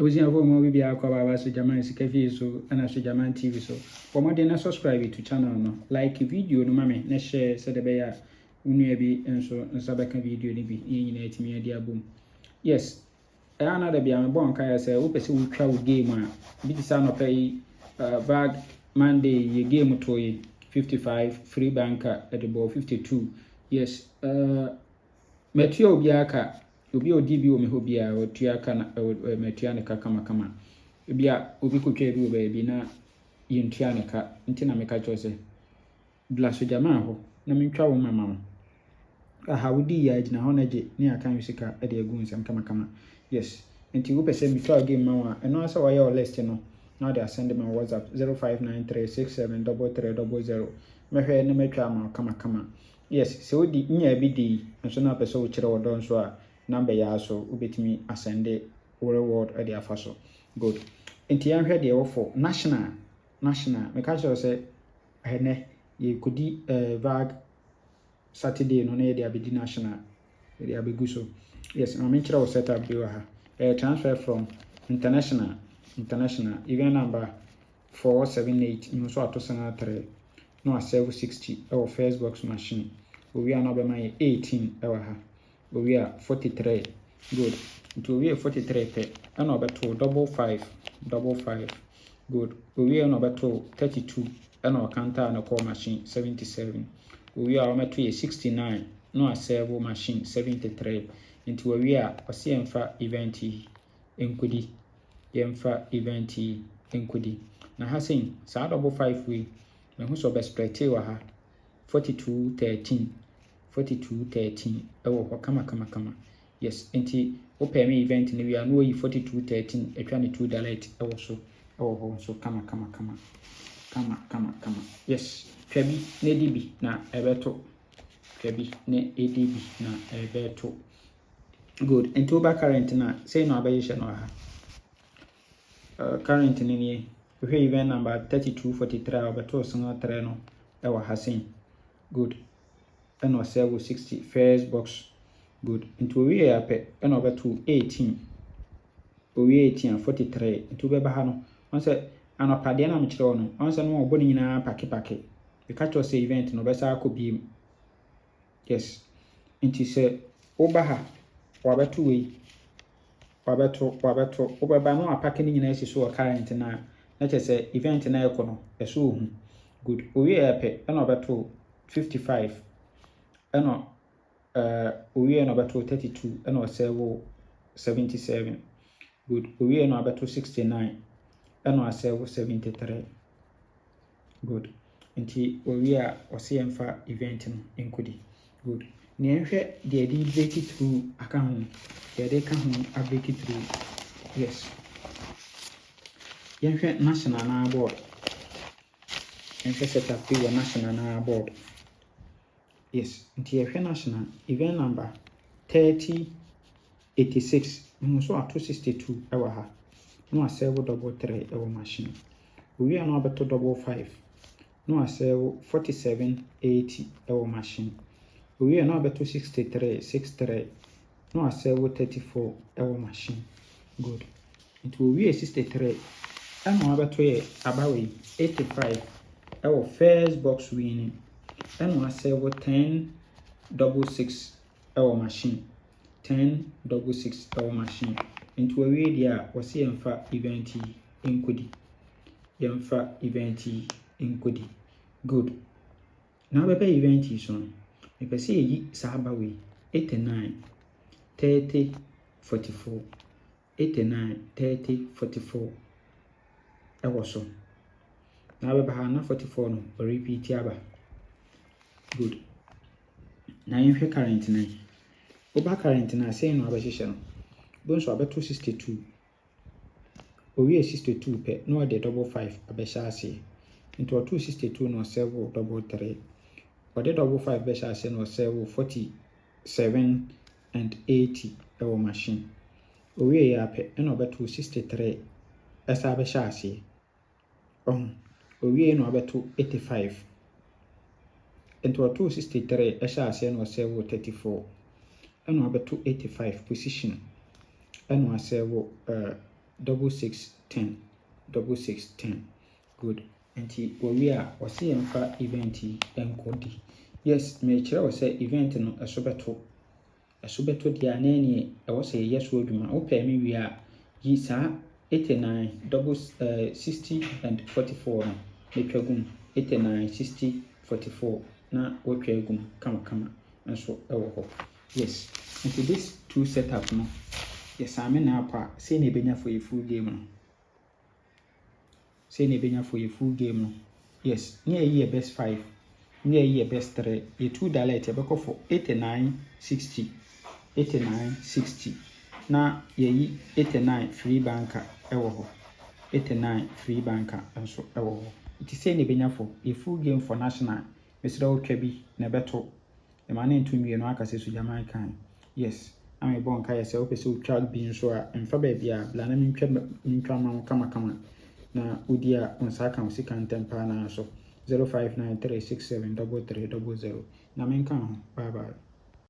was in a home will be our cover so German Sikavi so and as German TV so for more than subscribe to channel no like video no mame na share so the bear unua bi enso nsabeka video ni bi yin na etimi ade abom yes another be am bon kai say wo pese wo twa wo game a bi ti sa no pay bag Monday ye game to ye 55 free banker at the ball 52 yes metio obi aka obi odi bi o me ho bia o tua aka na metua ne kaka makama bia obi kotwa bi o ba bi na ye ntua ne ka ntina me ka chose bla so jama ho na me ntwa wo mama aha wodi ya agina ho na je ne aka wisika e de agu nsam kama yes nti wo pese mi twa game ma wa eno asa wa ya list no now they are sending my WhatsApp 0593673300 mehwe ne metwa ma kama yes so di nya bi di nso na pese wo kire wodo nso a number ya so ubetimi asende reward e de afaso good nti ya hwe de wo for national me ka sure say ene ye kodi bag Saturday no na de abedi national de abegu so yes na me kire wo setup bi wa ha transfer from international event number 478 you so atosana 3 no a 760 our first box machine we are now be my 18 our ha we are 43 good to we are 43 pe and over to 55 good we are number 32 and our counter and call machine 77 we are number 69 no a servo machine 73 into we are a CMFA event enkudi yemfa event enkudi na hasen sa 55 we me hu so be spread wa ha 4213 ewo ho kama yes enti wo pay me event ni we are no yi 4213 etwa ne $2 ewo so ewo ho so kama yes twabi ne dibi na ebeto twabi ne edb na ebeto good enti oba current na say no abayisha no ha current ni we event number 3243 obeto so 3 no ewo hasen good eno serve 60 first box good into we ya pe eno obeto 18 owe 18 43 into be ba ha no on say anopade na mkire wono on say no oboni nyina pake we catch us event no be sa akobiem yes into say oba ha wabeto we wabeto obeba no apake ni nyina esi so current na chese event na ekono eso hu good owe ya pe eno obeto 55 eno owe no obeto 32 eno serve 77 good owe no obeto 69 eno serve 73 good nti owe a osiemfa event no enkodi good ni ehwe de break it through account de ka hu a break it through yes yehwe national na board ense setup fi national na board yes nti yehwe national event number 3086 so ato 62 ewa ha no a serve 33 ewa machine we are no abeto 55 no a serve 4780 ewa machine we are no abeto 63 no a serve 34 ewa machine good it will be 63 and no abeto ye abawe 85 ewa first box winning and no a serve 1066 ewa machine 1066 ewa machine into we dia wasi yemfa event enkodi good now bebe event so me pese yi saba we 89 30 44 89 30 44 ewo so now bebe ha na 44 no repeat aba good na yehwe current na oba current na say no abahihye no bonso abeto 62 owie 62 pe no de 55 abehya ase into 262 no serve 33 ode 55 behya ase no serve 47 and 80 ewo machine owie ya pe no abeto 63 esa abehya ase owie no abeto 85 into 263 ehya ase no serve 34 eno abeto 85 position eno serve 6610 6610. Good. Nti owie a wɔse yɛmfa event yi nkɔdi. Yes, mekyerɛ wo sɛ event no ɛso bɛto deɛ a na ɛneɛ ɛwɔ sɛ yɛyɛ so adwuma. Wopɛ me wie a yi saa 89 60 and 44 no metwa gum. 89 60 44 na wɔtwa gum kamakama nso ɛwɔ hɔ. Yes. Nti this two setup no yɛsame na apa a sei na ɛbɛnya for yɛ full game no. Sei na ɛbɛnya for yɛ full game no. Yes, ne yɛyi yɛ best 5, ne yɛyi yɛ best 3. Yɛ 2 dialect yɛbɛkɔ for 89 60 89 60 na yɛyi 89 free banker ɛwɔ hɔ. 89 free banker nso ɛwɔ hɔ. Nti sei na ɛbɛnya for yɛ full game for national. Mesrɛ wo twa bi na ɛbɛto. Ɛma ne nto mmienu aka sɛ so German kan. Yes. I'm a bon kaya sɛ wopɛ sɛ wotwa bi nso a mfa baabi a bla na mentwa ma wo kamakama na wodi a wo nsa aka wo sika ntɛm paa na so 0593673300 na menka ho. Bye bye.